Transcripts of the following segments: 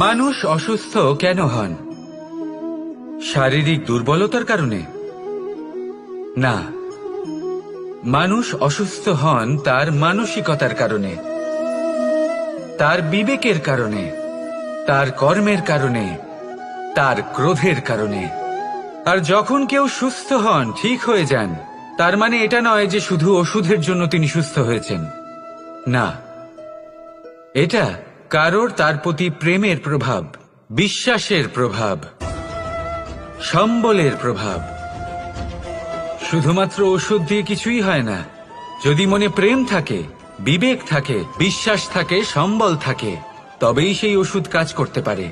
মানুষ অসুস্থ কেন হন? শারীরিক দুর্বলতার কারণে? না, মানুষ অসুস্থ হন তার মানসিকতার কারণে, তার বিবেকের কারণে, তার কর্মের কারণে, তার ক্রোধের কারণে। আর যখন কেউ সুস্থ হন, ঠিক হয়ে যান, তার মানে এটা নয় যে শুধু ওষুধের জন্য তিনি সুস্থ হয়েছেন। না, এটা কারোর তার প্রতি প্রেমের প্রভাব, বিশ্বাসের প্রভাব, সম্বলের প্রভাব। শুধুমাত্র ওষুধ দিয়ে কিছুই হয় না। যদি মনে প্রেম থাকে, বিবেক থাকে, বিশ্বাস থাকে, সম্বল থাকে, তবেই সেই ওষুধ কাজ করতে পারে।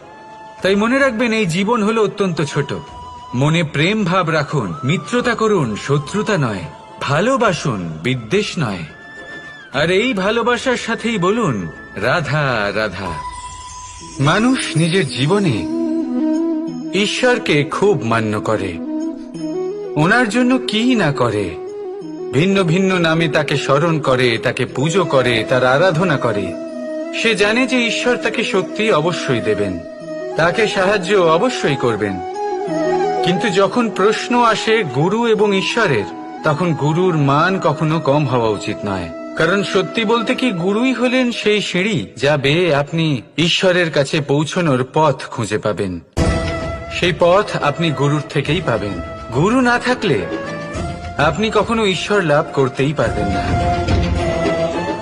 তাই মনে রাখবেন, এই জীবন হলো অত্যন্ত ছোট। মনে প্রেম ভাব রাখুন, মিত্রতা করুন, শত্রুতা নয়। ভালোবাসুন, বিদ্বেষ নয়। আর এই ভালোবাসার সাথেই বলুন রাধা রাধা। মানুষ নিজের জীবনে ঈশ্বরকে খুব মান্য করে, ওনার জন্য কি না করে। ভিন্ন ভিন্ন নামে তাকে স্মরণ করে, তাকে পুজো করে, তার আরাধনা করে। সে জানে যে ঈশ্বর তাকে শক্তি অবশ্যই দেবেন, তাকে সাহায্য অবশ্যই করবেন। কিন্তু যখন প্রশ্ন আসে গুরু এবং ঈশ্বরের, তখন গুরুর মান কখনো কম হওয়া উচিত নয়। কারণ সত্যি বলতে কি, গুরুই হলেন সেই সিঁড়ি যা বেয়ে আপনি ঈশ্বরের কাছে পৌঁছানোর পথ খুঁজে পাবেন। সেই পথ আপনি গুরুর থেকেই পাবেন। গুরু না থাকলে আপনি কখনো ঈশ্বর লাভ করতেই পারবেন না।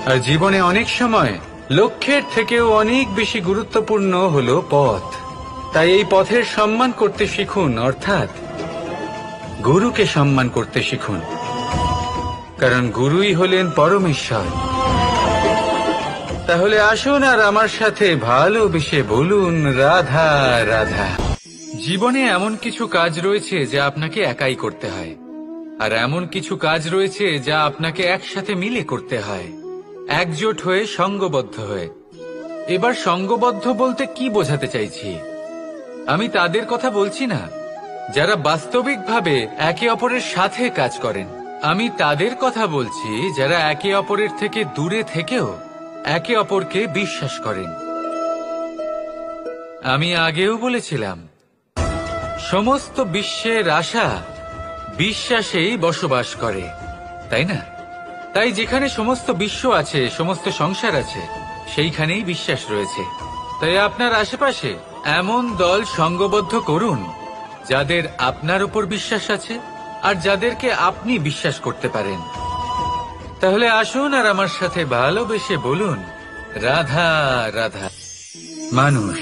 আর জীবনে অনেক সময় লক্ষ্যের থেকেও অনেক বেশি গুরুত্বপূর্ণ হলো পথ। তাই এই পথের সম্মান করতে শিখুন, অর্থাৎ গুরুকে সম্মান করতে শিখুন। কারণ গুরুই হলেন পরমেশ্বর। তাহলে আসুন আর আমার সাথে ভালোবেসে বলুন রাধা রাধা। জীবনে এমন কিছু কাজ রয়েছে যা আপনাকে একাই করতে হয়, আর এমন কিছু কাজ রয়েছে যা আপনাকে একসাথে মিলে করতে হয়, একজোট হয়ে, সঙ্গবদ্ধ হয়ে। এবার সঙ্গবদ্ধ বলতে কি বোঝাতে চাইছি? আমি তাদের কথা বলছি না যারা বাস্তবিকভাবে একে অপরের সাথে কাজ করেন। আমি তাদের কথা বলছি যারা একে অপরের থেকে দূরে থেকেও একে অপরকে বিশ্বাস করেন। আমি আগেও বলেছিলাম, সমস্ত বিশ্বের আশা বিশ্বাসেই বসবাস করে, তাই না? তাই যেখানে সমস্ত বিশ্ব আছে, সমস্ত সংসার আছে, সেইখানেই বিশ্বাস রয়েছে। তাই আপনার আশেপাশে এমন দল সঙ্গবদ্ধ করুন যাদের আপনার উপর বিশ্বাস আছে আর যাদেরকে আপনি বিশ্বাস করতে পারেন। তাহলে আসুন আর আমার সাথে ভালোবেসে বলুন রাধা রাধা। মানুষ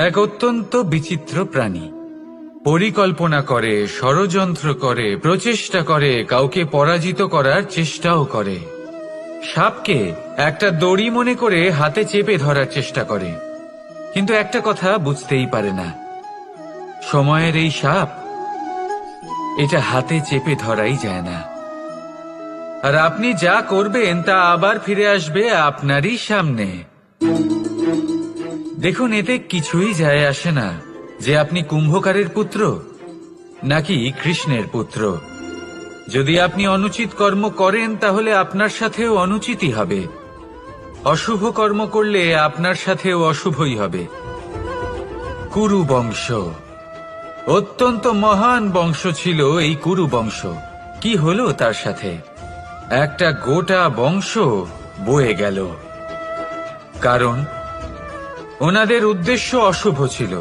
এক অত্যন্ত বিচিত্র প্রাণী। পরিকল্পনা করে, ষড়যন্ত্র করে, প্রচেষ্টা করে, কাউকে পরাজিত করার চেষ্টাও করে। সাপকে একটা দড়ি মনে করে হাতে চেপে ধরার চেষ্টা করে, কিন্তু একটা কথা বুঝতেই পারে না, সময়ের এই সাপ, এটা হাতে চেপে ধরাই যায় না। আর আপনি যা করবেন তা আবার ফিরে আসবে আপনারই সামনে। দেখুন, এতে কিছুই যায় আসে না যে আপনি কুম্ভকারের পুত্র নাকি কৃষ্ণের পুত্র। যদি আপনি অনুচিত কর্ম করেন তাহলে আপনার সাথেও অনুচিতই হবে। অশুভ কর্ম করলে আপনার সাথেও অশুভই হবে। কুরু বংশ অত্যন্ত মহান বংশ ছিল। এই কুরু বংশ কি হলো তার সাথে? একটা গোটা বংশ বয়ে গেল, কারণ ওনাদের উদ্দেশ্য অশুভ ছিল।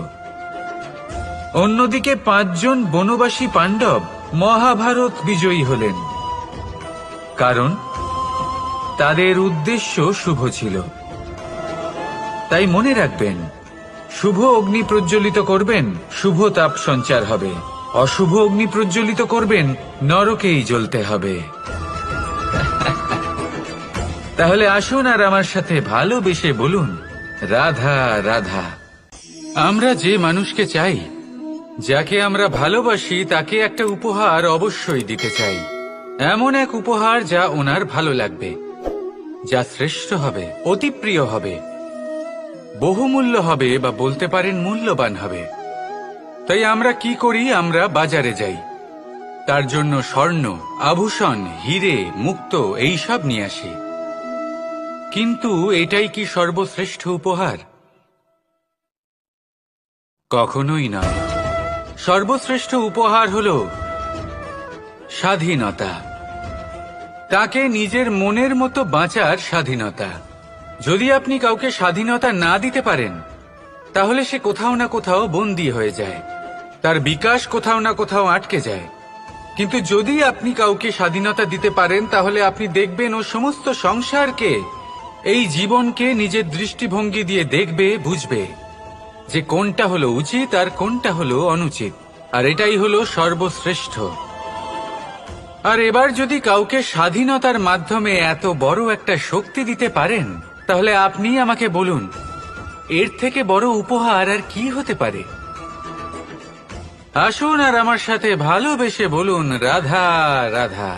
অন্যদিকে 5 জন বনবাসী পাণ্ডব মহাভারত বিজয়ী হলেন, কারণ তাদের উদ্দেশ্য শুভ ছিল। তাই মনে রাখবেন, শুভ অগ্নি প্রজ্বলিত করবেন, শুভ তাপ সঞ্চার হবে। অশুভ অগ্নি প্রজ্বলিত করবেন, নরকেই জ্বলতে হবে। তাহলে আসুন আর আমার সাথে ভালোবেসে বলুন রাধা রাধা। আমরা যে মানুষকে চাই, যাকে আমরা ভালোবাসি, তাকে একটা উপহার অবশ্যই দিতে চাই। এমন এক উপহার যা ওনার ভালো লাগবে, যা শ্রেষ্ঠ হবে, অতি প্রিয় হবে, বহুমূল্য হবে, বা বলতে পারেন মূল্যবান হবে। তাই আমরা কি করি? আমরা বাজারে যাই, তার জন্য স্বর্ণ, আভূষণ, হিরে, মুক্ত এইসব নিয়ে আসি। কিন্তু এটাই কি সর্বশ্রেষ্ঠ উপহার? কখনোই নয়। সর্বশ্রেষ্ঠ উপহার হল স্বাধীনতা, তাকে নিজের মনের মতো বাঁচার স্বাধীনতা। যদি আপনি কাউকে স্বাধীনতা না দিতে পারেন, তাহলে সে কোথাও না কোথাও বন্দী হয়ে যায়, তার বিকাশ কোথাও না কোথাও আটকে যায়। কিন্তু যদি আপনি কাউকে স্বাধীনতা দিতে পারেন, তাহলে আপনি দেখবেন ও সমস্ত সংসারকে, এই জীবনকে নিজের দৃষ্টিভঙ্গি দিয়ে দেখবে, বুঝবে যে কোনটা হলো উচিত আর কোনটা হলো অনুচিত, আর এটাই হলো সর্বশ্রেষ্ঠ। আর এবার যদি কাউকে স্বাধীনতার মাধ্যমে এত বড় একটা শক্তি দিতে পারেন, তাহলে আপনি আমাকে বলুন, এর থেকে বড় উপহার আর কি হতে পারে? আসুন আর আমার সাথে ভালোবেসে বলুন, রাধা রাধা।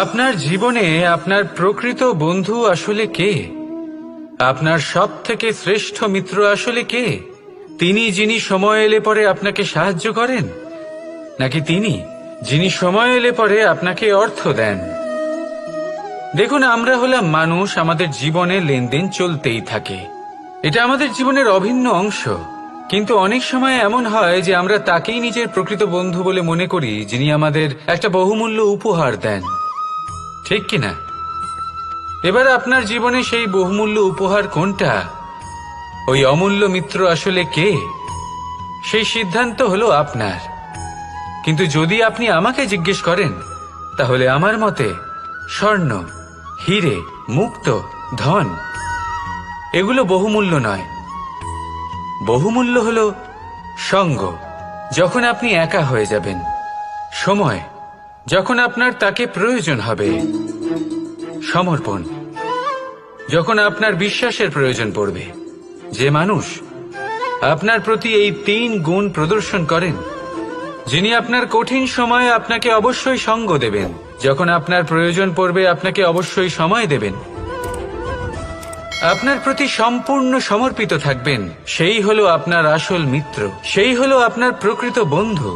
আপনার জীবনে আপনার প্রকৃত বন্ধু আসলে কে? আপনার সব থেকে শ্রেষ্ঠ মিত্র আসলে কে? তিনি যিনি সময় এলে পরে আপনাকে সাহায্য করেন, নাকি তিনি যিনি সময় এলে পরে আপনাকে অর্থ দেন? দেখুন, আমরা হলাম মানুষ, আমাদের জীবনে লেনদেন চলতেই থাকে, এটা আমাদের জীবনের অভিন্ন অংশ। কিন্তু অনেক সময় এমন হয় যে আমরা তাকেই নিজের প্রকৃত বন্ধু বলে মনে করি, যিনি আমাদের একটা বহুমূল্য উপহার দেন, ঠিক কিনা? এবার আপনার জীবনে সেই বহুমূল্য উপহার কোনটা, ওই অমূল্য মিত্র আসলে কে, সেই সিদ্ধান্ত হলো আপনার। কিন্তু যদি আপনি আমাকে জিজ্ঞেস করেন, তাহলে আমার মতে স্বর্ণ, হিরে, মুক্ত, ধন এগুলো বহুমূল্য নয়। বহুমূল্য হলো সঙ্গ, যখন আপনি একা হয়ে যাবেন, সময়, যখন আপনার তাকে প্রয়োজন হবে, সমর্পণ, যখন আপনার বিশ্বাসের প্রয়োজন পড়বে। যে মানুষ আপনার প্রতি এই 3 গুণ প্রদর্শন করেন, যিনি আপনার কঠিন সময়ে আপনাকে অবশ্যই সঙ্গ দেবেন, যখন আপনার প্রয়োজন পড়বে আপনাকে অবশ্যই সময় দেবেন, আপনার প্রতি সম্পূর্ণ সমর্পিত থাকবেন, সেই হলো আপনার আসল মিত্র, সেই হলো আপনার প্রকৃত বন্ধু।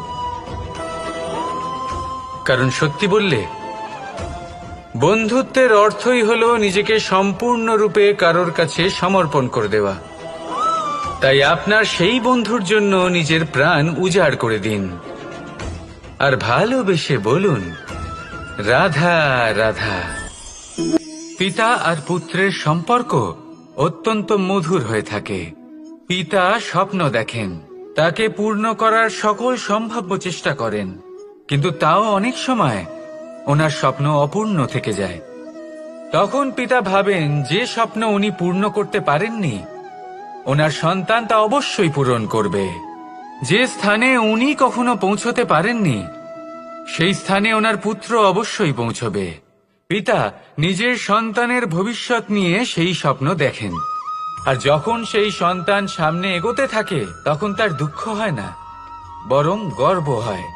কারণ সত্যি বললে, বন্ধুত্বের অর্থই হলো নিজেকে সম্পূর্ণরূপে কারোর কাছে সমর্পণ করে দেওয়া। তাই আপনার সেই বন্ধুর জন্য নিজের প্রাণ উজাড় করে দিন, আর ভালোবেসে বলুন, রাধা রাধা। পিতা আর পুত্রের সম্পর্ক অত্যন্ত মধুর হয়ে থাকে। পিতা স্বপ্ন দেখেন, তাকে পূর্ণ করার সকল সম্ভাব্য চেষ্টা করেন, কিন্তু তাও অনেক সময় ওনার স্বপ্ন অপূর্ণ থেকে যায়। তখন পিতা ভাবেন যে স্বপ্ন উনি পূর্ণ করতে পারেননি, ওনার সন্তান তা অবশ্যই পূরণ করবে। যে স্থানে উনি কখনো পৌঁছতে পারেননি, সেই স্থানে ওনার পুত্র অবশ্যই পৌঁছবে। পিতা নিজের সন্তানের ভবিষ্যৎ নিয়ে সেই স্বপ্ন দেখেন, আর যখন সেই সন্তান সামনে এগোতে থাকে, তখন তার দুঃখ হয় না, বরং গর্ব হয়।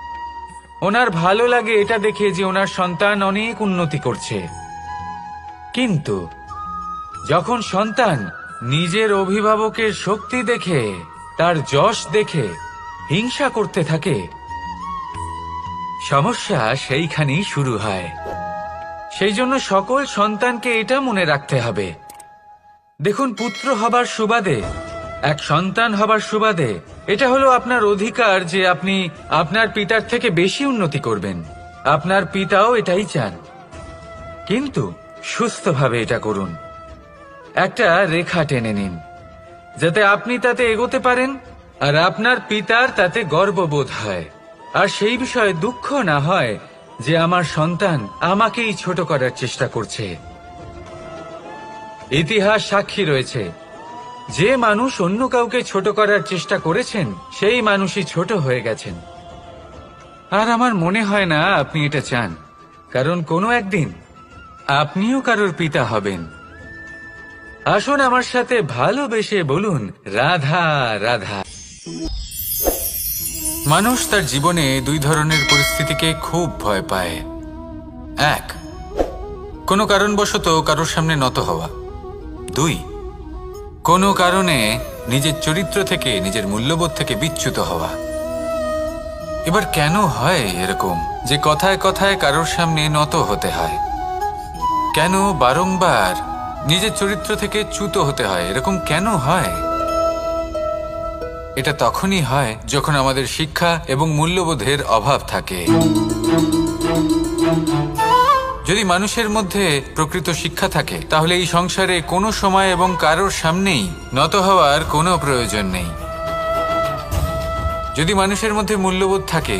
ওনার ভালো লাগে এটা দেখে যে ওনার সন্তান অনেক উন্নতি করছে। কিন্তু যখন সন্তান নিজের অভিভাবকের শক্তি দেখে, তার যশ দেখে হিংসা করতে থাকে, সমস্যা সেইখানেই শুরু হয়। সেই জন্য সকল সন্তানকে এটা মনে রাখতে হবে, দেখুন, পুত্র হবার সুবাদে, এক সন্তান হবার সুবাদে এটা হলো আপনার অধিকার যে আপনি আপনার পিতার থেকে বেশি উন্নতি করবেন। আপনার পিতাও এটাই চান, কিন্তু সুস্থভাবে এটা করুন। একটা রেখা টেনে নিন, যাতে আপনি তাতে এগোতে পারেন, আর আপনার পিতার তাতে গর্ববোধ হয়, আর সেই বিষয়ে দুঃখ না হয় যে আমার সন্তান আমাকেই ছোট করার চেষ্টা করছে। ইতিহাস সাক্ষী রয়েছে, যে মানুষ অন্য কাউকে ছোট করার চেষ্টা করেছেন, সেই মানুষই ছোট হয়ে গেছেন। আর আমার মনে হয় না আপনি এটা চান, কারণ কোনো একদিন আপনিও কারোর পিতা হবেন। আসুন আমার সাথে ভালোবেসে বলুন, রাধা রাধা। মানুষ তার জীবনে 2 ধরনের পরিস্থিতিকে খুব ভয় পায়। 1, কোনো কারণবশত কারোর সামনে নত হওয়া। 2, কোনো কারণে নিজের চরিত্র থেকে, নিজের মূল্যবোধ থেকে বিচ্যুত হওয়া। এবার কেন হয় এরকম যে কথায় কথায় কারোর সামনে নত হতে হয়? কেন বারংবার নিজের চরিত্র থেকে চ্যুত হতে হয়? এরকম কেন হয়? এটা তখনই হয় যখন আমাদের শিক্ষা এবং মূল্যবোধের অভাব থাকে। যদি মানুষের মধ্যে প্রকৃত শিক্ষা থাকে তাহলে এই সংসারে কোনো সময় এবং কারোর সামনেই নত হওয়ার কোনো প্রয়োজন নেই। যদি মানুষের মধ্যে মূল্যবোধ থাকে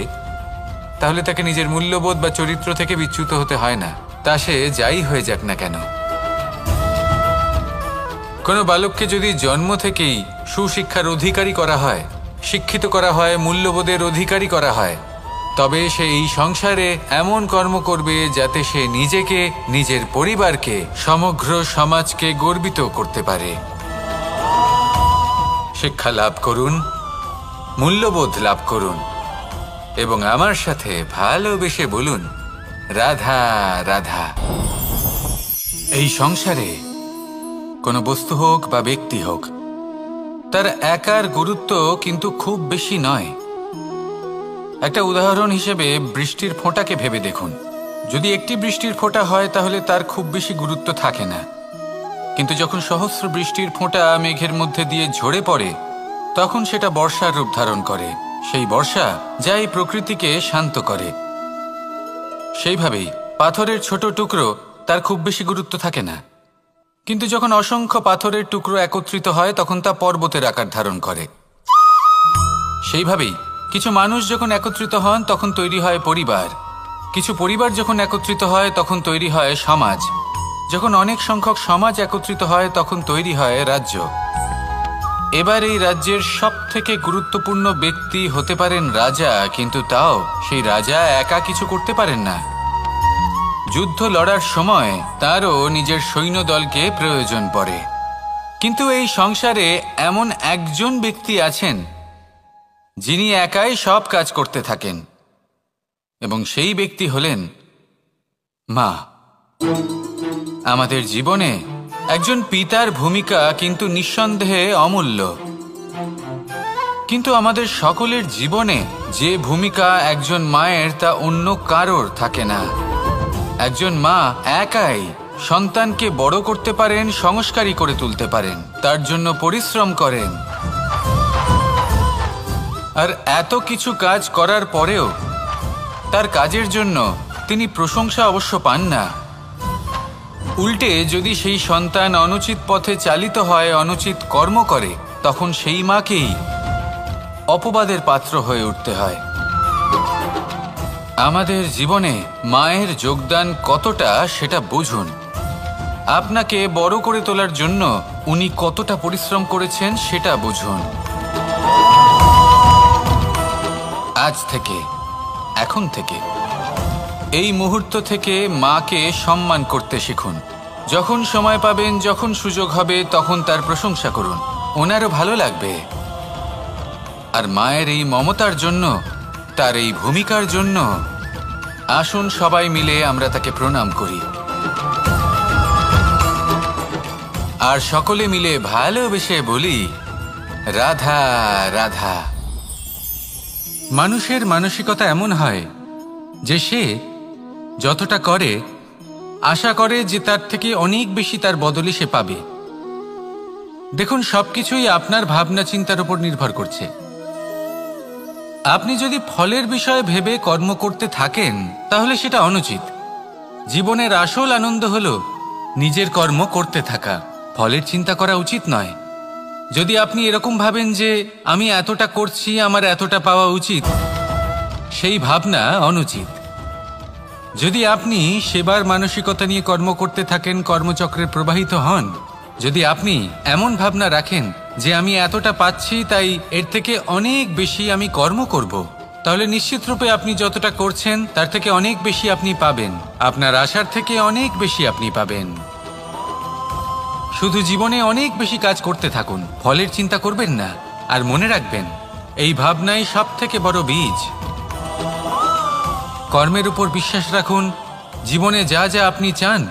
তাহলে তাকে নিজের মূল্যবোধ বা চরিত্র থেকে বিচ্যুত হতে হয় না, তা সে যাই হয়ে যাক না কেন। কোনো বালককে যদি জন্ম থেকেই সুশিক্ষার অধিকারী করা হয়, শিক্ষিত করা হয়, মূল্যবোধের অধিকারী করা হয়, তবে সে এই সংসারে এমন কর্ম করবে যাতে সে নিজেকে, নিজের পরিবারকে, সমগ্র সমাজকে গর্বিত করতে পারে। শিক্ষা লাভ করুন, মূল্যবোধ লাভ করুন এবং আমার সাথে ভালোবেসে বলুন, রাধা রাধা। এই সংসারে কোনো বস্তু হোক বা ব্যক্তি হোক, তার একার গুরুত্ব কিন্তু খুব বেশি নয়। একটা উদাহরণ হিসেবে বৃষ্টির ফোঁটাকে ভেবে দেখুন। যদি একটি বৃষ্টির ফোঁটা হয় তাহলে তার খুব বেশি গুরুত্ব থাকে না, কিন্তু যখন সহস্র বৃষ্টির ফোঁটা মেঘের মধ্যে দিয়ে ঝরে পড়ে তখন সেটা বর্ষার রূপ ধারণ করে। সেই বর্ষা যা এই প্রকৃতিকে শান্ত করে। সেইভাবেই পাথরের ছোট টুকরো, তার খুব বেশি গুরুত্ব থাকে না, কিন্তু যখন অসংখ্য পাথরের টুকরো একত্রিত হয় তখন তা পর্বতের আকার ধারণ করে। সেইভাবেই কিছু মানুষ যখন একত্রিত হন তখন তৈরি হয় পরিবার, কিছু পরিবার যখন একত্রিত হয় তখন তৈরি হয় সমাজ, যখন অনেক সংখ্যক সমাজ একত্রিত হয় তখন তৈরি হয় রাজ্য। এবার এই রাজ্যের সবথেকে গুরুত্বপূর্ণ ব্যক্তি হতে পারেন রাজা, কিন্তু তাও সেই রাজা একা কিছু করতে পারেন না। যুদ্ধ লড়ার সময় তারও নিজের সৈন্যদলকে প্রয়োজন পড়ে। কিন্তু এই সংসারে এমন একজন ব্যক্তি আছেন যিনি একাই সব কাজ করতে থাকেন, এবং সেই ব্যক্তি হলেন মা। আমাদের জীবনে একজন পিতার ভূমিকা কিন্তু নিঃসন্দেহে অমূল্য, কিন্তু আমাদের সকলের জীবনে যে ভূমিকা একজন মায়ের তা অন্য কারোর থাকে না। একজন মা একাই সন্তানকে বড় করতে পারেন, সংস্কারী করে তুলতে পারেন, তার জন্য পরিশ্রম করেন। আর এত কিছু কাজ করার পরেও তার কাজের জন্য তিনি প্রশংসা অবশ্য পান না। উল্টে যদি সেই সন্তান অনুচিত পথে চালিত হয়, অনুচিত কর্ম করে, তখন সেই মাকেই অপবাদের পাত্র হয়ে উঠতে হয়। আমাদের জীবনে মায়ের যোগদান কতটা সেটা বুঝুন। আপনাকে বড় করে তোলার জন্য উনি কতটা পরিশ্রম করেছেন সেটা বুঝুন। আজ থেকে, এখন থেকে, এই মুহূর্ত থেকে মাকে সম্মান করতে শিখুন। যখন সময় পাবেন, যখন সুযোগ হবে, তখন তার প্রশংসা করুন, ওনারও ভালো লাগবে। আর মায়ের এই মমতার জন্য, তার এই ভূমিকার জন্য আসুন সবাই মিলে আমরা তাকে প্রণাম করি, আর সকলে মিলে ভালোবেসে বলি, রাধা রাধা। মানুষের মানসিকতা এমন হয় যে সে যতটা করে আশা করে যে তার থেকে অনেক বেশি তার বদলে সে পাবে। দেখুন, সবকিছুই আপনার ভাবনা চিন্তার উপর নির্ভর করছে। আপনি যদি ফলের বিষয়ে ভেবে কর্ম করতে থাকেন তাহলে সেটা অনুচিত। জীবনের আসল আনন্দ হলো নিজের কর্ম করতে থাকা, ফলের চিন্তা করা উচিত নয়। যদি আপনি এরকম ভাবেন যে আমি এতটা করছি, আমার এতটা পাওয়া উচিত, সেই ভাবনা অনুচিত। যদি আপনি সেবার মানসিকতা নিয়ে কর্ম করতে থাকেন, কর্মচক্রে প্রবাহিত হন, যদি আপনি এমন ভাবনা রাখেন যে আমি এতটা পাচ্ছি তাই এর থেকে অনেক বেশি আমি কর্ম করব, তাহলে নিশ্চিতরূপে আপনি যতটা করছেন তার থেকে অনেক বেশি আপনি পাবেন, আপনার আশার থেকে অনেক বেশি আপনি পাবেন। শুধু জীবনে অনেক বেশি কাজ করতে থাকুন, ফলের চিন্তা করবেন না। আর মনে রাখবেন, এই ভাবনাই সব থেকে বড় বীজ। কর্মের উপর বিশ্বাস রাখুন, জীবনে যা যা আপনি চান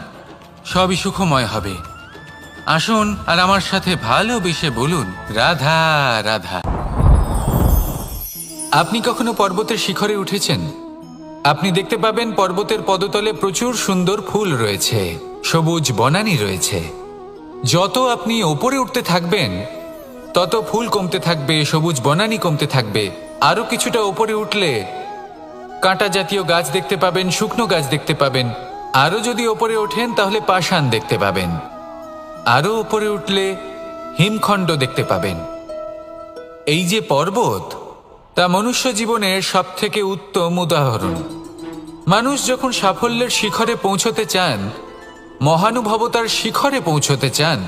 সবই সুখময় হবে। আসুন আর আমার সাথে ভালোবেসে বলুন, রাধা রাধা। আপনি কখনো পর্বতের শিখরে উঠেছেন? আপনি দেখতে পাবেন পর্বতের পদতলে প্রচুর সুন্দর ফুল রয়েছে, সবুজ বনানী রয়েছে। যত আপনি ওপরে উঠতে থাকবেন তত ফুল কমতে থাকবে, সবুজ বনানী কমতে থাকবে। আরো কিছুটা ওপরে উঠলে কাঁটা জাতীয় গাছ দেখতে পাবেন, শুকনো গাছ দেখতে পাবেন। আরো যদি ওপরে ওঠেন তাহলে পাষাণ দেখতে পাবেন। আরো ওপরে উঠলে হিমখণ্ড দেখতে পাবেন। এই যে পর্বত, তা মনুষ্য জীবনের সবথেকে উত্তম উদাহরণ। মানুষ যখন সাফল্যের শিখরে পৌঁছতে চান, মহানুভবতার শিখরে পৌঁছতে চান,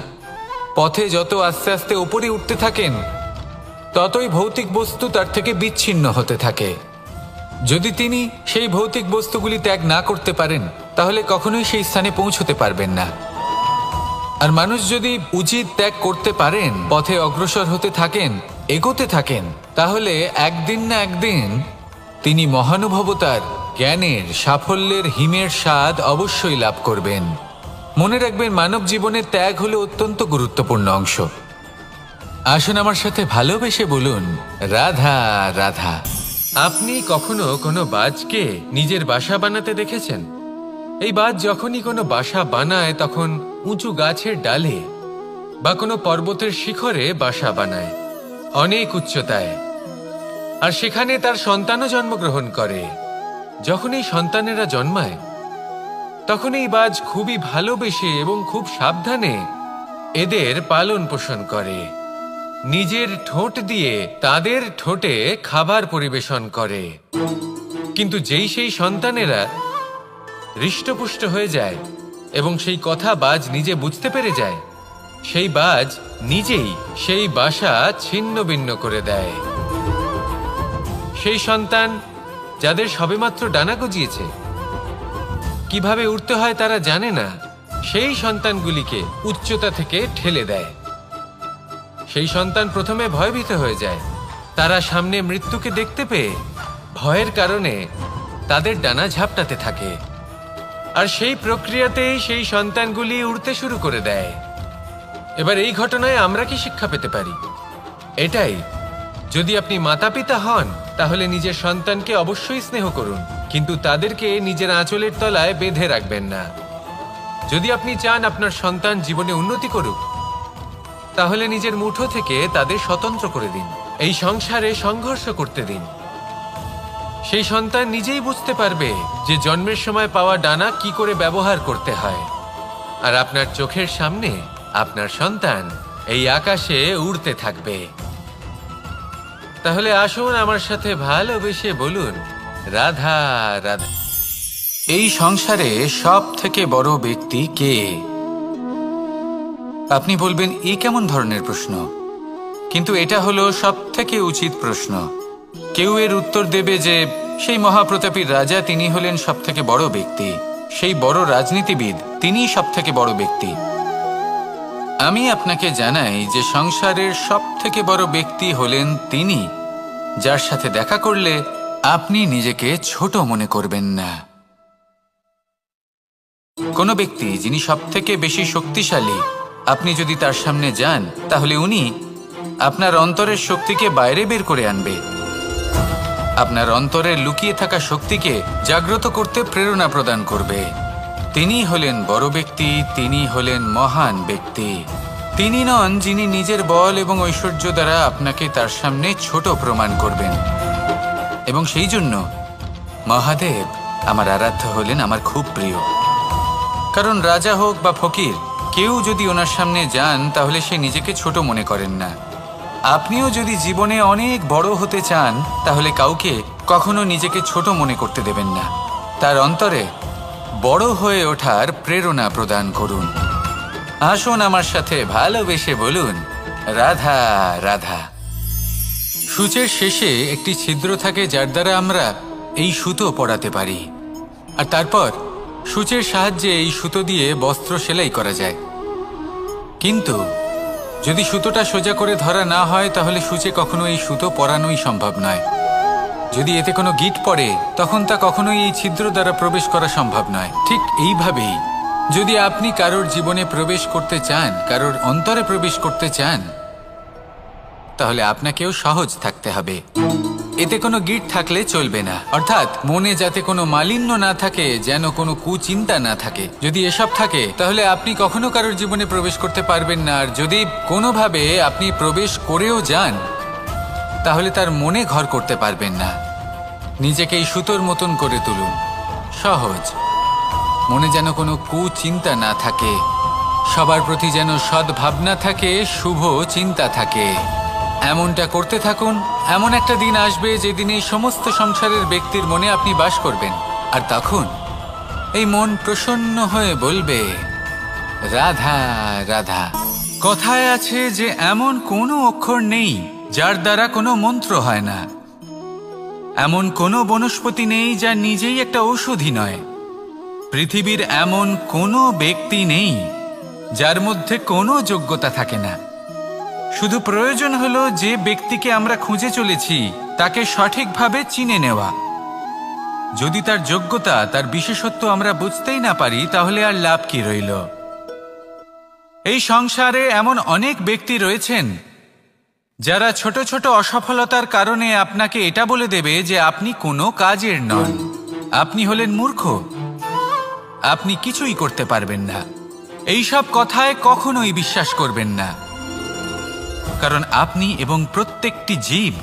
পথে যত আস্তে আস্তে উপরে উঠতে থাকেন, ততই ভৌতিক বস্তু তার থেকে বিচ্ছিন্ন হতে থাকে। যদি তিনি সেই ভৌতিক বস্তুগুলি ত্যাগ না করতে পারেন, তাহলে কখনোই সেই স্থানে পৌঁছতে পারবেন না। আর মানুষ যদি উচিত ত্যাগ করতে পারেন, পথে অগ্রসর হতে থাকেন, এগোতে থাকেন, তাহলে একদিন না একদিন তিনি মহানুভবতার, জ্ঞানের, সাফল্যের হিমের স্বাদ অবশ্যই লাভ করবেন। মনে রাখবেন, মানব জীবনের ত্যাগ হলো অত্যন্ত গুরুত্বপূর্ণ অংশ। আসুন আমার সাথে ভালোবেসে বলুন, রাধা রাধা। আপনি কখনো কোনো বাজকে নিজের বাসা বানাতে দেখেছেন? এই বাজ যখনই কোনো বাসা বানায়, তখন উঁচু গাছের ডালে বা কোনো পর্বতের শিখরে বাসা বানায়, অনেক উচ্চতায়। আর সেখানে তার সন্তানও জন্মগ্রহণ করে। যখন এই সন্তানেরা জন্মায়, তখন এই বাজ খুবই ভালোবেসে এবং খুব সাবধানে এদের পালন পোষণ করে। নিজের ঠোঁট দিয়ে তাদের ঠোঁটে খাবার পরিবেশন করে। কিন্তু যেই সেই সন্তানেরা হৃষ্টপুষ্ট হয়ে যায় এবং সেই কথা বাজ নিজে বুঝতে পেরে যায়, সেই বাজ নিজেই সেই বাসা ছিন্ন ভিন্ন করে দেয়। সেই সন্তান যাদের সবেমাত্র ডানা গজিয়েছে, কিভাবে উঠতে হয় তারা জানে না, সেই সন্তানগুলিকে উচ্চতা থেকে ঠেলে দেয়। সেই সন্তান প্রথমে ভয়ভীত হয়ে যায়। তারা সামনে মৃত্যুকে দেখতে পেয়ে ভয়ের কারণে তাদের ডানা ঝাপটাতে থাকে। আর সেই প্রক্রিয়াতেই সেই সন্তানগুলি উড়তে শুরু করে দেয়। এবার এই ঘটনায় আমরা কি শিক্ষা পেতে পারি? এটাই, যদি আপনি মাতা পিতা হন, তাহলে নিজের সন্তানকে অবশ্যই স্নেহ করুন, কিন্তু তাদেরকে নিজের আঁচলের তলায় বেঁধে রাখবেন না। যদি আপনি চান আপনার সন্তান জীবনে উন্নতি করুক, তাহলে নিজের মুঠো থেকে তাদের স্বতন্ত্র করে দিন। এই সংসারে সংঘর্ষ করতে দিন। সেই সন্তান নিজেই বুঝতে পারবে যে জন্মের সময় পাওয়া ডানা কি করে ব্যবহার করতে হয়। আর আপনার চোখের সামনে আপনার সন্তান এই আকাশে উড়তে থাকবে। তাহলে আসুন আমার সাথে ভালোবেসে বলুন, রাধা রাধা। এই সংসারে সব থেকে বড় ব্যক্তি কে? আপনি বলবেন, এ কেমন ধরনের প্রশ্ন? কিন্তু এটা হলো সব থেকে উচিত প্রশ্ন। কেউ এর উত্তর দেবে যে সেই মহাপ্রতাপী রাজা, তিনি হলেন সব থেকে বড় ব্যক্তি, সেই বড় রাজনীতিবিদ, তিনিই সব থেকে বড় ব্যক্তি। আমি আপনাকে জানাই যে সংসারের সব থেকে বড় ব্যক্তি হলেন তিনি, যার সাথে দেখা করলে আপনি নিজেকে ছোট মনে করবেন না। কোনো ব্যক্তি যিনি সব থেকে বেশি শক্তিশালী, আপনি যদি তার সামনে যান, তাহলে উনি আপনার অন্তরের শক্তিকে বাইরে বের করে আনবে। আপনার অন্তরের লুকিয়ে থাকা শক্তিকে জাগ্রত করতে প্রেরণা প্রদান করবে। তিনি হলেন বড় ব্যক্তি, তিনি হলেন মহান ব্যক্তি। তিনি নন যিনি নিজের বল এবং ঐশ্বর্য দ্বারা আপনাকে তার সামনে ছোট প্রমাণ করবেন। এবং সেই জন্য মহাদেব আমার আরাধ্য হলেন আমার খুব প্রিয়। কারণ রাজা হোক বা ফকির, কেউ যদি ওনার সামনে যান, তাহলে সে নিজেকে ছোট মনে করেন না। আপনিও যদি জীবনে অনেক বড় হতে চান, তাহলে কাউকে কখনো নিজেকে ছোট মনে করতে দেবেন না। তার অন্তরে বড় হয়ে ওঠার প্রেরণা প্রদান করুন। আসুন আমার সাথে ভালোবেসে বলুন, রাধা রাধা। সূচের শেষে একটি ছিদ্র থাকে, যার দ্বারা আমরা এই সুতো পরাতে পারি। আর তারপর সূচের সাহায্যে এই সুতো দিয়ে বস্ত্র সেলাই করা যায়। কিন্তু যদি সুতোটা সোজা করে ধরা না হয়, তাহলে সূচে কখনো এই সুতো পরানোই সম্ভব নয়। যদি এতে কোনো গিঁট পড়ে, তখন তা কখনোই এই ছিদ্র দ্বারা প্রবেশ করা সম্ভব নয়। ঠিক এইভাবেই যদি আপনি কারোর জীবনে প্রবেশ করতে চান, কারোর অন্তরে প্রবেশ করতে চান, তাহলে আপনাকেও সহজ থাকতে হবে। এতে কোনো গিট থাকলে চলবে না, অর্থাৎ মনে যাতে কোনো মালিন্য না থাকে, যেন কোনো কুচিন্তা না থাকে। যদি এসব থাকে তাহলে আপনি কখনো কারোর জীবনে প্রবেশ করতে পারবেন না। আর যদি কোনোভাবে আপনি প্রবেশ করেও যান তাহলে তার মনে ঘর করতে পারবেন না। নিজেকে এই সুতোর মতন করে তুলুন, সহজ। মনে যেন কোনো কুচিন্তা না থাকে, সবার প্রতি যেন সদ্ভাবনা থাকে, শুভ চিন্তা থাকে। এমনটা করতে থাকুন। এমন একটা দিন আসবে যেদিন এই সমস্ত সংসারের ব্যক্তির মনে আপনি বাস করবেন, আর তখন এই মন প্রসন্ন হয়ে বলবে, রাধা রাধা। কথায় আছে যে এমন কোনো অক্ষর নেই যার দ্বারা কোনো মন্ত্র হয় না, এমন কোনো বনস্পতি নেই যা নিজেই একটা ঔষধি নয়, পৃথিবীর এমন কোনো ব্যক্তি নেই যার মধ্যে কোনো যোগ্যতা থাকে না। শুধু প্রয়োজন হলো যে ব্যক্তিকে আমরা খুঁজে চলেছি তাকে সঠিকভাবে চিনে নেওয়া। যদি তার যোগ্যতা, তার বিশেষত্ব আমরা বুঝতেই না পারি, তাহলে আর লাভ কি রইল? এই সংসারে এমন অনেক ব্যক্তি রয়েছেন যারা ছোট ছোট অসফলতার কারণে আপনাকে এটা বলে দেবে যে আপনি কোনো কাজের নন, আপনি হলেন মূর্খ, আপনি কিছুই করতে পারবেন না। এইসব কথায় কখনোই বিশ্বাস করবেন না, কারণ আপনি এবং প্রত্যেকটি জীব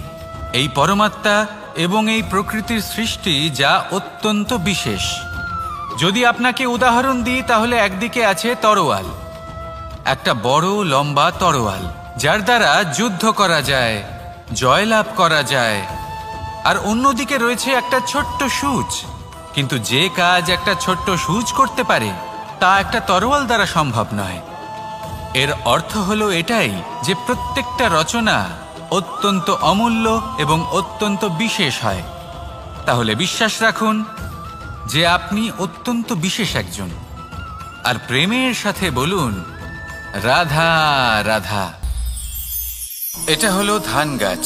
এই পরমাত্মা এবং এই প্রকৃতির সৃষ্টি, যা অত্যন্ত বিশেষ। যদি আপনাকে উদাহরণ দিই তাহলে একদিকে আছে তরোয়াল, একটা বড় লম্বা তরোয়াল যার দ্বারা যুদ্ধ করা যায়, জয়লাভ করা যায়। আর অন্যদিকে রয়েছে একটা ছোট্ট সূচ, কিন্তু যে কাজ একটা ছোট্ট সূচ করতে পারে তা একটা তরোয়াল দ্বারা সম্ভব নয়। এর অর্থ হলো এটাই যে প্রত্যেকটা রচনা অত্যন্ত অমূল্য এবং অত্যন্ত বিশেষ হয়। তাহলে বিশ্বাস রাখুন যে আপনি অত্যন্ত বিশেষ একজন, আর প্রেমের সাথে বলুন, রাধা রাধা। এটা হলো ধান গাছ।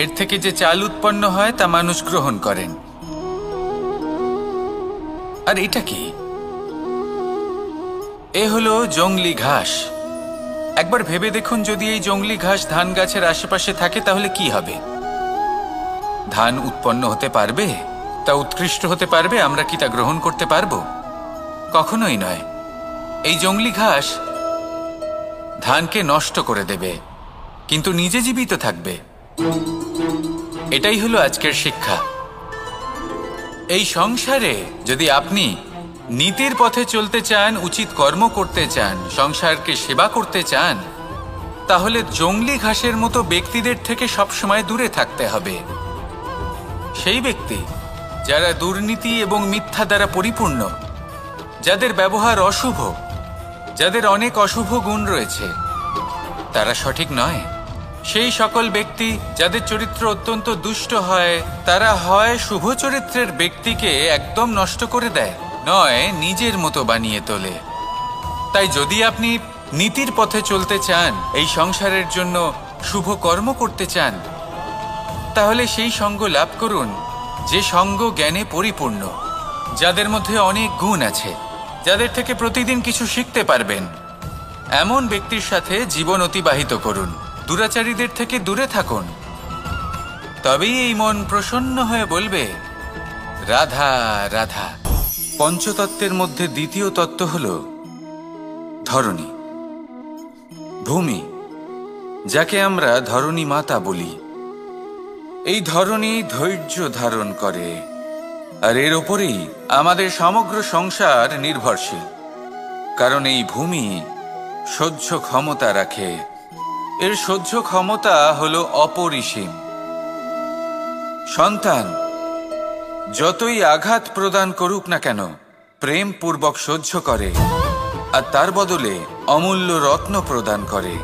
এর থেকে যে চাল উৎপন্ন হয় তা মানুষ গ্রহণ করেন। আর এটা কি? এ হলো জংলি ঘাস। একবার ভেবে দেখুন, যদি এই জংলি ঘাস ধান গাছের আশেপাশে থাকে তাহলে কি হবে? ধান উৎপন্ন হতে পারবে? তা উৎকৃষ্ট হতে পারবে? আমরা কি তা গ্রহণ করতে পারবো? কখনোই নয়। এই জংলি ঘাস ধানকে নষ্ট করে দেবে, কিন্তু নিজে জীবিত থাকবে। এটাই হলো আজকের শিক্ষা। এই সংসারে যদি আপনি নীতির পথে চলতে চান, উচিত কর্ম করতে চান, সংসারকে সেবা করতে চান, তাহলে জংলি ঘাসের মতো ব্যক্তিদের থেকে সবসময় দূরে থাকতে হবে। সেই ব্যক্তি যারা দুর্নীতি এবং মিথ্যা দ্বারা পরিপূর্ণ, যাদের ব্যবহার অশুভ, যাদের অনেক অশুভ গুণ রয়েছে, তারা সঠিক নয়। সেই সকল ব্যক্তি যাদের চরিত্র অত্যন্ত দুষ্ট হয়, তারা হয় শুভ চরিত্রের ব্যক্তিকে একদম নষ্ট করে দেয়, নয় নিজের মতো বানিয়ে তোলে। তাই যদি আপনি নীতির পথে চলতে চান, এই সংসারের জন্য শুভ কর্ম করতে চান, তাহলে সেই সঙ্গ লাভ করুন যে সঙ্গ জ্ঞানে পরিপূর্ণ, যাদের মধ্যে অনেক গুণ আছে, যাদের থেকে প্রতিদিন কিছু শিখতে পারবেন। এমন ব্যক্তির সাথে জীবন অতিবাহিত করুন। দুরাচারীদের থেকে দূরে থাকুন। তবেই এই মন প্রসন্ন হয়ে বলবে, রাধা রাধা। পঞ্চতত্ত্বের মধ্যে দ্বিতীয় তত্ত্ব হল ধরণী, ভূমি, যাকে আমরা ধরণী মাতা বলি। এই ধরণী ধৈর্য ধারণ করে, আর এর ওপরেই আমাদের সমগ্র সংসার নির্ভরশীল। কারণ এই ভূমি সহ্য ক্ষমতা রাখে। এর সহ্য ক্ষমতা হলো অপরিসীম। সন্তান যতই আঘাত প্রদান করুক না কেন, প্রেম পূর্বক সহ্য করে, আর তার বদলে অমূল্য রত্ন প্রদান করে।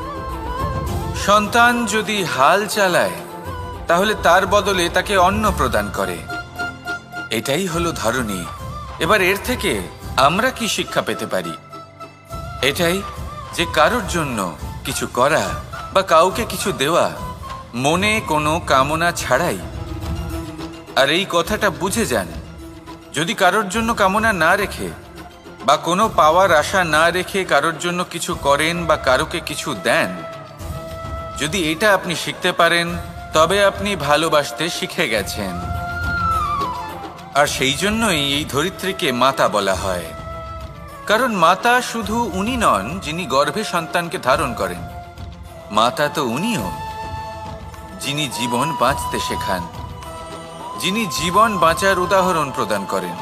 সন্তান যদি হাল চালায়, তাহলে তার বদলে তাকে অন্ন প্রদান করে। এটাই হলো ধরণী। এবার এর থেকে আমরা কি শিক্ষা পেতে পারি? এটাই যে কারোর জন্য কিছু করা বা কাউকে কিছু দেওয়া মনে কোনো কামনা ছাড়াই। আর এই কথাটা বুঝে যান, যদি কারোর জন্য কামনা না রেখে বা কোনো পাওয়ার আশা না রেখে কারোর জন্য কিছু করেন বা কারোকে কিছু দেন, যদি এটা আপনি শিখতে পারেন, তবে আপনি ভালোবাসতে শিখে গেছেন। আর সেই জন্যই এই ধরিত্রীকে মাতা বলা হয়। কারণ মাতা শুধু উনি নন যিনি গর্ভে সন্তানকে ধারণ করেন, মাতা তো উনিও যিনি জীবন বাঁচতে শেখান, যিনি জীবন বাঁচার উদাহরণ প্রদান করেন।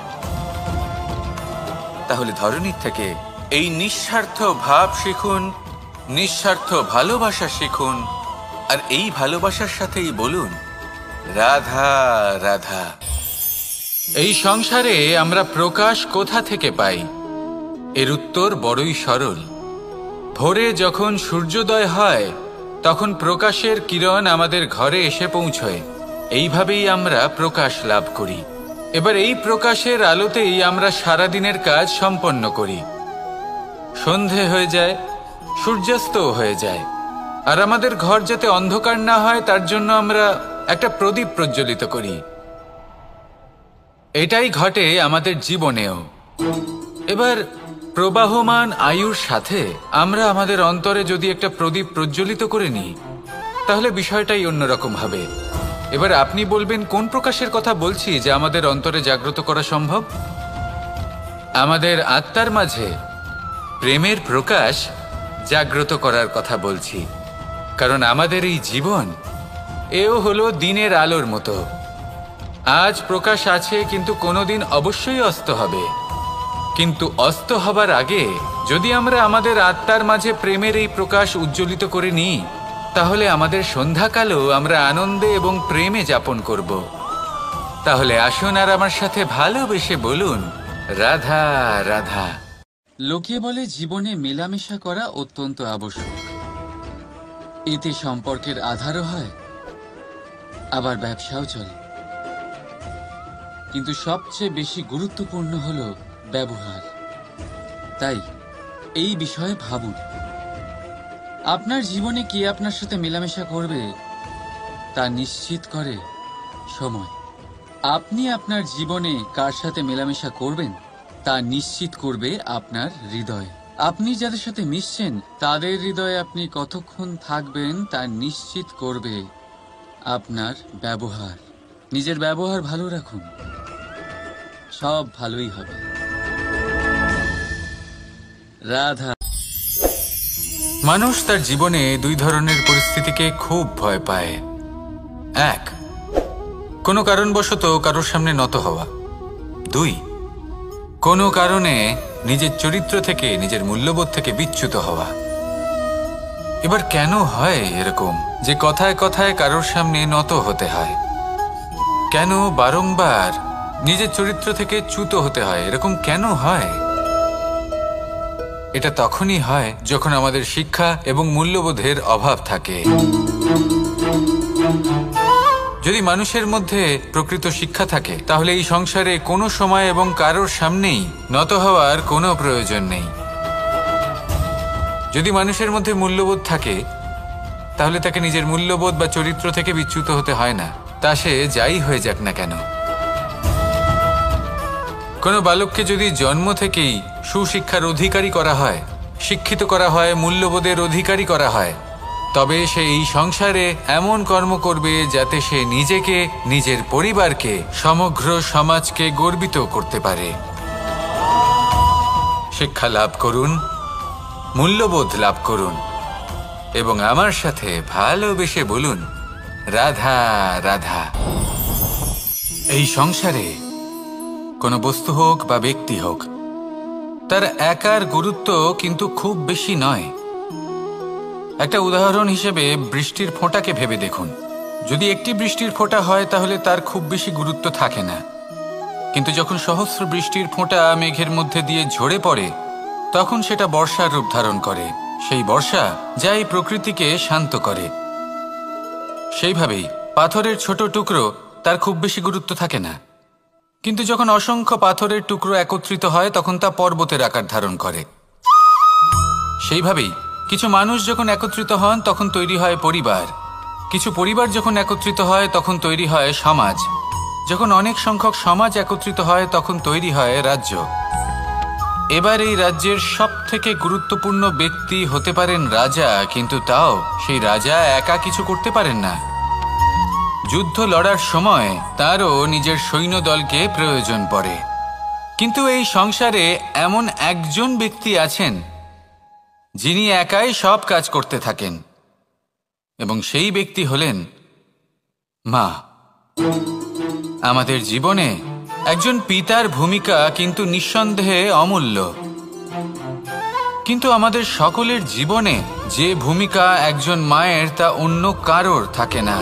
তাহলে ধরনীর থেকে এই নিঃস্বার্থ ভাব শিখুন, নিঃস্বার্থ ভালোবাসা শিখুন, আর এই ভালোবাসার সাথেই বলুন রাধা রাধা। এই সংসারে আমরা প্রকাশ কোথা থেকে পাই? এর উত্তর বড়ই সরল। ভোরে যখন সূর্যোদয় হয় তখন প্রকাশের কিরণ আমাদের ঘরে এসে পৌঁছয়। এইভাবেই আমরা প্রকাশ লাভ করি। এবার এই প্রকাশের আলোতেই আমরা সারাদিনের কাজ সম্পন্ন করি। সন্ধে হয়ে যায়, সূর্যাস্তও হয়ে যায়, আর আমাদের ঘর যাতে অন্ধকার না হয় তার জন্য আমরা একটা প্রদীপ প্রজ্বলিত করি। এটাই ঘটে আমাদের জীবনেও। এবার প্রবাহমান আয়ুর সাথে আমরা আমাদের অন্তরে যদি একটা প্রদীপ প্রজ্বলিত করে নিই তাহলে বিষয়টাই অন্যরকম হবে। এবার আপনি বলবেন কোন প্রকাশের কথা বলছি যা আমাদের অন্তরে জাগ্রত করা সম্ভব? আমাদের আত্মার মাঝে প্রেমের প্রকাশ জাগ্রত করার কথা বলছি। কারণ আমাদের এই জীবন এও হলো দিনের আলোর মতো। আজ প্রকাশ আছে, কিন্তু কোনোদিন অবশ্যই অস্ত হবে। কিন্তু অস্ত হবার আগে যদি আমরা আমাদের আত্মার মাঝে প্রেমের এই প্রকাশ উজ্জ্বলিত করে নিই তাহলে আমাদের সন্ধ্যাকালও আমরা আনন্দে এবং প্রেমে যাপন করব। তাহলে আসুন আর আমার সাথে ভালোবেসে বলুন রাধা রাধা। লোকে বলে জীবনে মেলামেশা করা অত্যন্ত আবশ্যক। এতে সম্পর্কের আধারও হয়, আবার ব্যবসাও চলে। কিন্তু সবচেয়ে বেশি গুরুত্বপূর্ণ হলো ব্যবহার। তাই এই বিষয়ে ভাবুন, আপনার জীবনে কে আপনার সাথে মেলামেশা করবে তা নিশ্চিত করে সময়। আপনি আপনার জীবনে কার সাথে মেলামেশা করবেন তা নিশ্চিত করবে আপনার হৃদয়। আপনি যাদের সাথে মিশছেন তাদের হৃদয়ে আপনি কতক্ষণ থাকবেন তা নিশ্চিত করবে আপনার ব্যবহার। নিজের ব্যবহার ভালো রাখুন, সব ভালোই হবে। রাধা। মানুষ তার জীবনে দুই ধরনের পরিস্থিতিকে খুব ভয় পায়। এক, কোনো কারণবশত কারোর সামনে নত হওয়া। দুই, কোনো কারণে নিজের চরিত্র থেকে, নিজের মূল্যবোধ থেকে বিচ্যুত হওয়া। এবার কেন হয় এরকম যে কথায় কথায় কারোর সামনে নত হতে হয়? কেন বারংবার নিজের চরিত্র থেকে চ্যুত হতে হয়? এরকম কেন হয়? এটা তখনই হয় যখন আমাদের শিক্ষা এবং মূল্যবোধের অভাব থাকে। যদি মানুষের মধ্যে প্রকৃত শিক্ষা থাকে তাহলে এই সংসারে কোনো সময় এবং কারোর সামনেই নত হওয়ার কোনো প্রয়োজন নেই। যদি মানুষের মধ্যে মূল্যবোধ থাকে তাহলে তাকে নিজের মূল্যবোধ বা চরিত্র থেকে বিচ্যুত হতে হয় না, তা সে যাই হয়ে যাক না কেন। কোনো বালককে যদি জন্ম থেকেই সুশিক্ষার অধিকারী করা হয়, শিক্ষিত করা হয়, মূল্যবোধের অধিকারী করা হয়, তবে সে এই সংসারে এমন কর্ম করবে যাতে সে নিজেকে, নিজের পরিবারকে, সমগ্র সমাজকে গর্বিত করতে পারে। শিক্ষা লাভ করুন, মূল্যবোধ লাভ করুন এবং আমার সাথে ভালোবেসে বলুন রাধা রাধা। এই সংসারে কোনো বস্তু হোক বা ব্যক্তি হোক, তার একার গুরুত্ব কিন্তু খুব বেশি নয়। একটা উদাহরণ হিসেবে বৃষ্টির ফোঁটাকে ভেবে দেখুন। যদি একটি বৃষ্টির ফোঁটা হয় তাহলে তার খুব বেশি গুরুত্ব থাকে না, কিন্তু যখন সহস্র বৃষ্টির ফোঁটা মেঘের মধ্যে দিয়ে ঝরে পড়ে তখন সেটা বর্ষার রূপ ধারণ করে। সেই বর্ষা যা এই প্রকৃতিকে শান্ত করে। সেইভাবেই পাথরের ছোট টুকরো, তার খুব বেশি গুরুত্ব থাকে না, কিন্তু যখন অসংখ্য পাথরের টুকরো একত্রিত হয় তখন তা পর্বতের আকার ধারণ করে। সেইভাবেই কিছু মানুষ যখন একত্রিত হন তখন তৈরি হয় পরিবার, কিছু পরিবার যখন একত্রিত হয় তখন তৈরি হয় সমাজ, যখন অনেক সংখ্যক সমাজ একত্রিত হয় তখন তৈরি হয় রাজ্য। এবার এই রাজ্যের সবথেকে গুরুত্বপূর্ণ ব্যক্তি হতে পারেন রাজা, কিন্তু তাও সেই রাজা একা কিছু করতে পারেন না। যুদ্ধ লড়ার সময় তারও নিজের সৈন্যদলকে প্রয়োজন পড়ে। কিন্তু এই সংসারে এমন একজন ব্যক্তি আছেন যিনি একাই সব কাজ করতে থাকেন, এবং সেই ব্যক্তি হলেন মা। আমাদের জীবনে একজন পিতার ভূমিকা কিন্তু নিঃসন্দেহে অমূল্য, কিন্তু আমাদের সকলের জীবনে যে ভূমিকা একজন মায়ের তা অন্য কারোর থাকে না।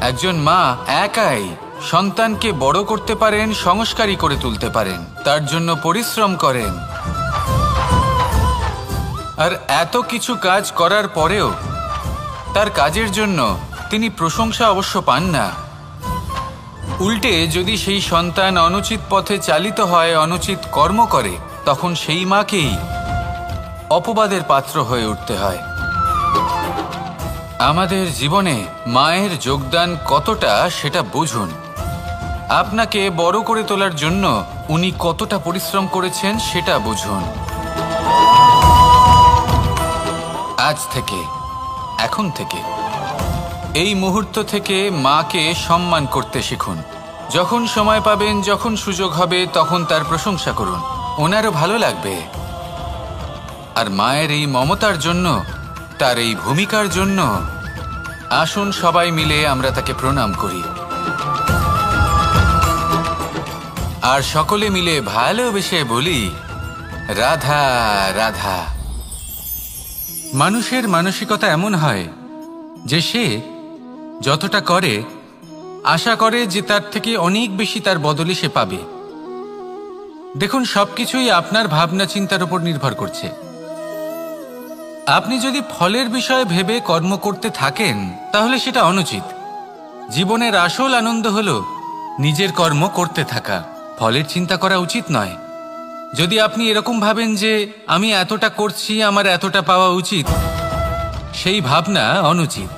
একজন মা একাই সন্তানকে বড় করতে পারেন, সংস্কারী করে তুলতে পারেন, তার জন্য পরিশ্রম করেন। আর এত কিছু কাজ করার পরেও তার কাজের জন্য তিনি প্রশংসা অবশ্য পান না। উল্টে যদি সেই সন্তান অনুচিত পথে চালিত হয়, অনুচিত কর্ম করে, তখন সেই মাকেই অপবাদের পাত্র হয়ে উঠতে হয়। আমাদের জীবনে মায়ের যোগদান কতটা সেটা বুঝুন। আপনাকে বড় করে তোলার জন্য উনি কতটা পরিশ্রম করেছেন সেটা বুঝুন। আজ থেকে, এখন থেকে, এই মুহূর্ত থেকে মাকে সম্মান করতে শিখুন। যখন সময় পাবেন, যখন সুযোগ হবে, তখন তার প্রশংসা করুন, ওনারও ভালো লাগবে। আর মায়ের এই মমতার জন্য, তার এই ভূমিকার জন্য আসুন সবাই মিলে আমরা তাকে প্রণাম করি, আর সকলে মিলে ভালোবেসে বলি রাধা রাধা। মানুষের মানসিকতা এমন হয় যে সে যতটা করে আশা করে যে তার থেকে অনেক বেশি তার বদলে সে পাবে। দেখুন, সবকিছুই আপনার ভাবনা চিন্তার উপর নির্ভর করছে। আপনি যদি ফলের বিষয়ে ভেবে কর্ম করতে থাকেন তাহলে সেটা অনুচিত। জীবনের আসল আনন্দ হলো নিজের কর্ম করতে থাকা, ফলের চিন্তা করা উচিত নয়। যদি আপনি এরকম ভাবেন যে আমি এতটা করছি, আমার এতটা পাওয়া উচিত, সেই ভাবনা অনুচিত।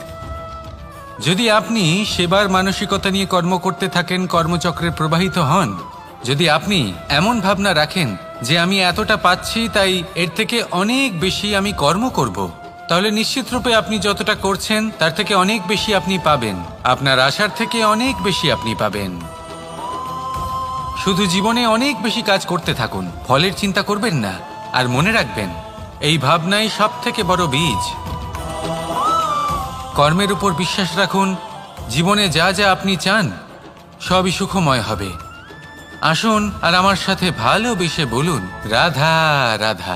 যদি আপনি সেবার মানসিকতা নিয়ে কর্ম করতে থাকেন, কর্মচক্রে প্রবাহিত হন, যদি আপনি এমন ভাবনা রাখেন যে আমি এতটা পাচ্ছি তাই এর থেকে অনেক বেশি আমি কর্ম করব, তাহলে নিশ্চিত রূপে আপনি যতটা করছেন তার থেকে অনেক বেশি আপনি পাবেন, আপনার আশার থেকে অনেক বেশি আপনি পাবেন। শুধু জীবনে অনেক বেশি কাজ করতে থাকুন, ফলের চিন্তা করবেন না। আর মনে রাখবেন, এই ভাবনাই সব থেকে বড় বীজ। কর্মের উপর বিশ্বাস রাখুন, জীবনে যা যা আপনি চান সবই সুখময় হবে। আসুন আর আমার সাথে ভালোবেসে বলুন রাধা রাধা।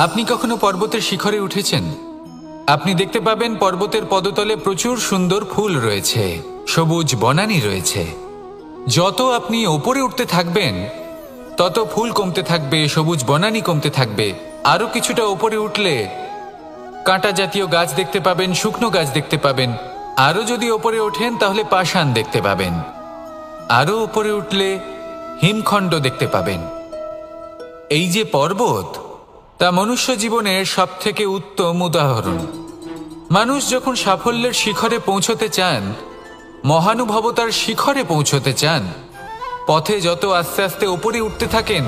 আপনি কখনো পর্বতের শিখরে উঠেছেন? আপনি দেখতে পাবেন পর্বতের পদতলে প্রচুর সুন্দর ফুল রয়েছে, সবুজ বনানী রয়েছে। যত আপনি ওপরে উঠতে থাকবেন তত ফুল কমতে থাকবে, সবুজ বনানী কমতে থাকবে। আরো কিছুটা ওপরে উঠলে কাঁটা জাতীয় গাছ দেখতে পাবেন, শুকনো গাছ দেখতে পাবেন। আরো যদি ওপরে ওঠেন তাহলে পাষাণ দেখতে পাবেন। আরো উপরে উঠলে হিমখণ্ড দেখতে পাবেন। এই যে পর্বত, তা মনুষ্য জীবনের সব থেকে উত্তম উদাহরণ। মানুষ যখন সাফল্যের শিখরে পৌঁছতে চান, মহানুভবতার শিখরে পৌঁছতে চান, পথে যত আস্তে আস্তে উপরে উঠতে থাকেন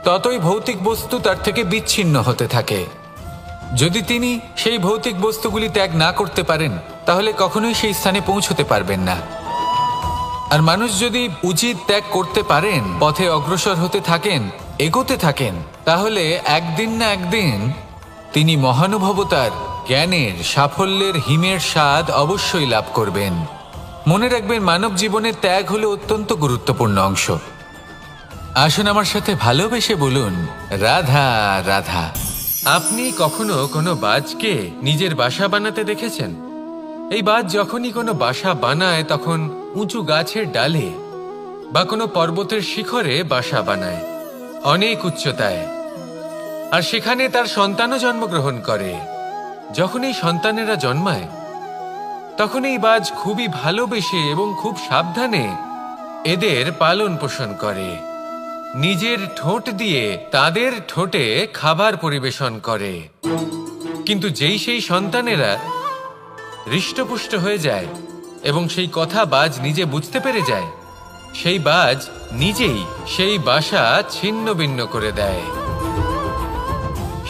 ততই ভৌতিক বস্তু তার থেকে বিচ্ছিন্ন হতে থাকে। যদি তিনি সেই ভৌতিক বস্তুগুলি ত্যাগ না করতে পারেন তাহলে কখনোই সেই স্থানে পৌঁছতে পারবেন না। আর মানুষ যদি উচিত ত্যাগ করতে পারেন, পথে অগ্রসর হতে থাকেন, এগোতে থাকেন, তাহলে একদিন না একদিন তিনি মহানুভবতার, জ্ঞানের, সাফল্যের হিমের স্বাদ অবশ্যই লাভ করবেন। মনে রাখবেন, মানব জীবনে ত্যাগ হলো অত্যন্ত গুরুত্বপূর্ণ অংশ। আসুন আমার সাথে ভালোবেসে বলুন রাধা রাধা। আপনি কখনো কোনো বাজকে নিজের বাসা বানাতে দেখেছেন? এই বাজ যখনই কোনো বাসা বানায় তখন উঁচু গাছের ডালে বা কোনো পর্বতের শিখরে বাসা বানায়, অনেক উচ্চতায়। আর সেখানে তার সন্তানও জন্মগ্রহণ করে। যখন এই সন্তানেরা জন্মায় তখন এই বাজ খুবই ভালোবেসে এবং খুব সাবধানে এদের পালন পোষণ করে। নিজের ঠোঁট দিয়ে তাদের ঠোঁটে খাবার পরিবেশন করে। কিন্তু যেই সেই সন্তানেরা হৃষ্টপুষ্ট হয়ে যায় এবং সেই কথা বাজ নিজে বুঝতে পেরে যায়, সেই বাজ নিজেই সেই বাসা ছিন্ন ভিন্ন করে দেয়।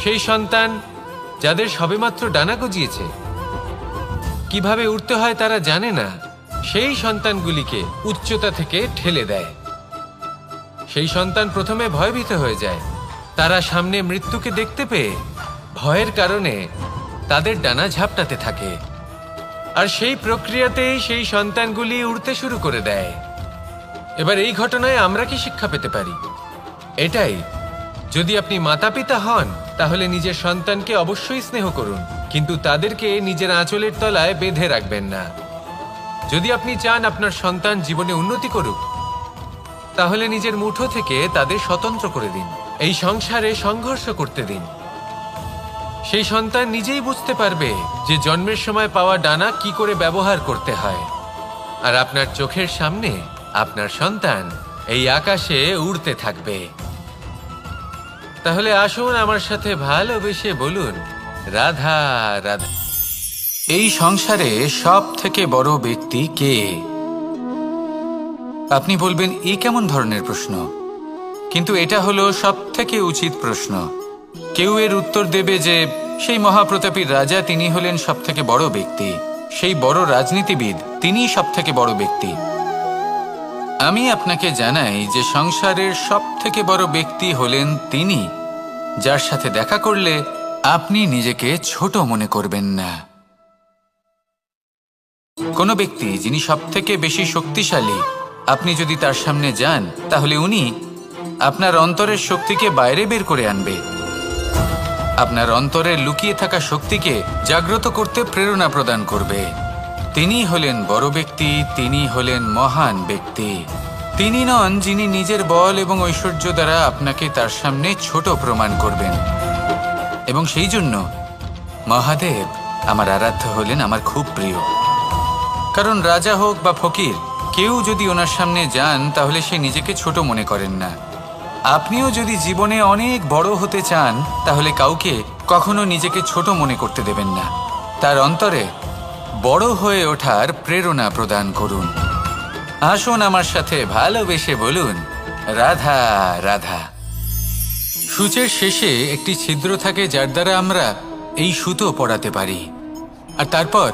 সেই সন্তান যাদের সবেমাত্র ডানা গজিয়েছে, কিভাবে উঠতে হয় তারা জানে না, সেই সন্তানগুলিকে উচ্চতা থেকে ঠেলে দেয়। সেই সন্তান প্রথমে ভয়ভীত হয়ে যায়। তারা সামনে মৃত্যুকে দেখতে পেয়ে ভয়ের কারণে তাদের ডানা ঝাপটাতে থাকে, আর সেই প্রক্রিয়াতেই সেই সন্তানগুলি উড়তে শুরু করে দেয়। এবার এই ঘটনায় আমরা কি শিক্ষা পেতে পারি? এটাই, যদি আপনি মাতা পিতা হন তাহলে নিজের সন্তানকে অবশ্যই স্নেহ করুন, কিন্তু তাদেরকে নিজের আঁচলের তলায় বেঁধে রাখবেন না। যদি আপনি চান আপনার সন্তান জীবনে উন্নতি করুক, তাহলে নিজের মুঠো থেকে তাদের স্বতন্ত্র করে দিন। এই সংসারে সংঘর্ষ করতে দিন। সেই সন্তান নিজেই বুঝতে পারবে যে জন্মের সময় পাওয়া ডানা কি করে ব্যবহার করতে হয়। আর আপনার চোখের সামনে আপনার সন্তান এই আকাশে উড়তে থাকবে। তাহলে আসুন আমার সাথে ভালোবেসে বলুন, রাধা রাধা। এই সংসারে সব থেকে বড় ব্যক্তি কে? আপনি বলবেন এ কেমন ধরনের প্রশ্ন, কিন্তু এটা হলো সব থেকে উচিত প্রশ্ন। কেউ এর উত্তর দেবে যে সেই মহাপ্রতাপী রাজা, তিনি হলেন সব থেকে বড় ব্যক্তি, সেই বড় রাজনীতিবিদ, তিনিই সব থেকে বড় ব্যক্তি। আমি আপনাকে জানাই যে সংসারের সব থেকে বড় ব্যক্তি হলেন তিনি, যার সাথে দেখা করলে আপনি নিজেকে ছোট মনে করবেন না। কোনো ব্যক্তি যিনি সব থেকে বেশি শক্তিশালী, আপনি যদি তার সামনে যান তাহলে উনি আপনার অন্তরের শক্তিকে বাইরে বের করে আনবে, আপনার অন্তরের লুকিয়ে থাকা শক্তিকে জাগ্রত করতে প্রেরণা প্রদান করবে। তিনি হলেন বড় ব্যক্তি, তিনি হলেন মহান ব্যক্তি। তিনি নন যিনি নিজের বল এবং ঐশ্বর্য দ্বারা আপনাকে তার সামনে ছোট প্রমাণ করবেন। এবং সেই জন্য মহাদেব আমার আরাধ্য হলেন আমার খুব প্রিয়। কারণ রাজা হোক বা ফকির, কেউ যদি ওনার সামনে যান তাহলে সে নিজেকে ছোট মনে করেন না। আপনিও যদি জীবনে অনেক বড় হতে চান তাহলে কাউকে কখনো নিজেকে ছোট মনে করতে দেবেন না। তার অন্তরে বড় হয়ে ওঠার প্রেরণা প্রদান করুন। আসুন আমার সাথে ভালোবেসে বলুন, রাধা রাধা। সূচের শেষে একটি ছিদ্র থাকে যার দ্বারা আমরা এই সুতো পরাতে পারি, আর তারপর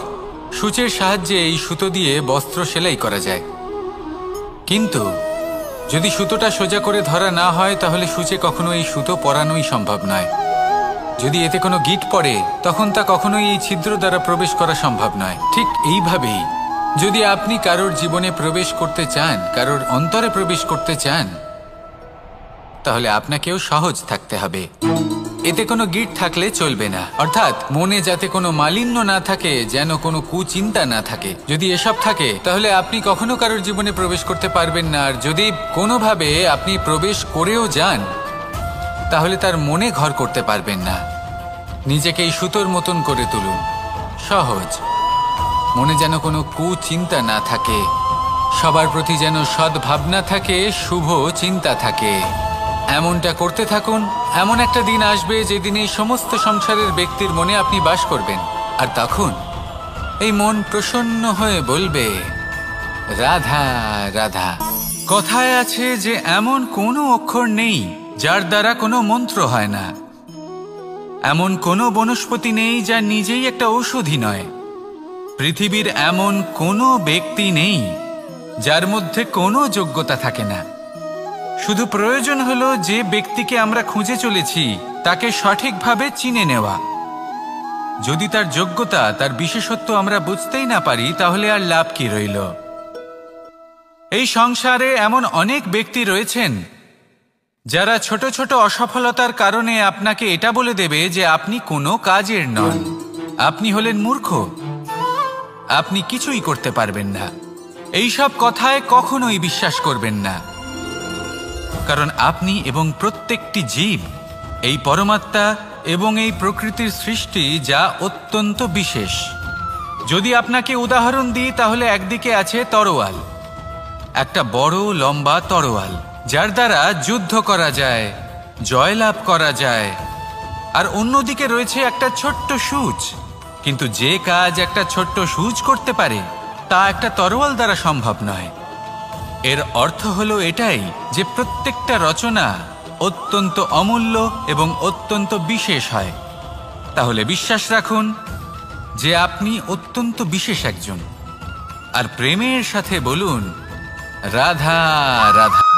সূচের সাহায্যে এই সুতো দিয়ে বস্ত্র সেলাই করা যায়। কিন্তু যদি সুতোটা সোজা করে ধরা না হয় তাহলে সূচে কখনো এই সুতো পরানোই সম্ভব নয়। যদি এতে কোনো গিঁট পড়ে তখন তা কখনোই এই ছিদ্র দ্বারা প্রবেশ করা সম্ভব নয়। ঠিক এইভাবেই যদি আপনি কারোর জীবনে প্রবেশ করতে চান, কারোর অন্তরে প্রবেশ করতে চান, তাহলে আপনাকেও সহজ থাকতে হবে। এতে কোনো গিঁট থাকলে চলবে না, অর্থাৎ মনে যাতে কোনো মালিন্য না থাকে, যেন কোনো কুচিন্তা না থাকে। যদি এসব থাকে তাহলে আপনি কখনো কারোর জীবনে প্রবেশ করতে পারবেন না। আর যদি কোনোভাবে আপনি প্রবেশ করেও যান তাহলে তার মনে ঘর করতে পারবেন না। নিজেকে এই সুতোর মতন করে তুলুন, সহজ। মনে যেন কোনো কুচিন্তা না থাকে, সবার প্রতি যেন সদ্ভাবনা থাকে, শুভ চিন্তা থাকে। এমনটা করতে থাকুন। এমন একটা দিন আসবে যেদিন এই সমস্ত সংসারের ব্যক্তির মনে আপনি বাস করবেন, আর তখন এই মন প্রসন্ন হয়ে বলবে, রাধা রাধা। কথায় আছে যে এমন কোনো অক্ষর নেই যার দ্বারা কোনো মন্ত্র হয় না, এমন কোনো বনস্পতি নেই যা নিজেই একটা ঔষধি নয়, পৃথিবীর এমন কোনো ব্যক্তি নেই যার মধ্যে কোনো যোগ্যতা থাকে না। শুধু প্রয়োজন হলো যে ব্যক্তিকে আমরা খুঁজে চলেছি তাকে সঠিকভাবে চিনে নেওয়া। যদি তার যোগ্যতা, তার বিশেষত্ব আমরা বুঝতেই না পারি তাহলে আর লাভ কি রইল? এই সংসারে এমন অনেক ব্যক্তি রয়েছেন যারা ছোট ছোট অসফলতার কারণে আপনাকে এটা বলে দেবে যে আপনি কোনো কাজের নন, আপনি হলেন মূর্খ, আপনি কিছুই করতে পারবেন না। এইসব কথায় কখনোই বিশ্বাস করবেন না, কারণ আপনি এবং প্রত্যেকটি জীব এই পরমাত্মা এবং এই প্রকৃতির সৃষ্টি, যা অত্যন্ত বিশেষ। যদি আপনাকে উদাহরণ দিই তাহলে একদিকে আছে তরোয়াল, একটা বড় লম্বা তরোয়াল যার দ্বারা যুদ্ধ করা যায়, জয়লাভ করা যায়। আর অন্যদিকে রয়েছে একটা ছোট্ট সূচ, কিন্তু যে কাজ একটা ছোট্ট সূচ করতে পারে তা একটা তরোয়াল দ্বারা সম্ভব নয়। এর অর্থ হলো এটাই যে প্রত্যেকটা রচনা অত্যন্ত অমূল্য এবং অত্যন্ত বিশেষ হয়। তাহলে বিশ্বাস রাখুন, যে আপনি অত্যন্ত বিশেষ একজন, আর প্রেমের সাথে বলুন রাধা রাধা।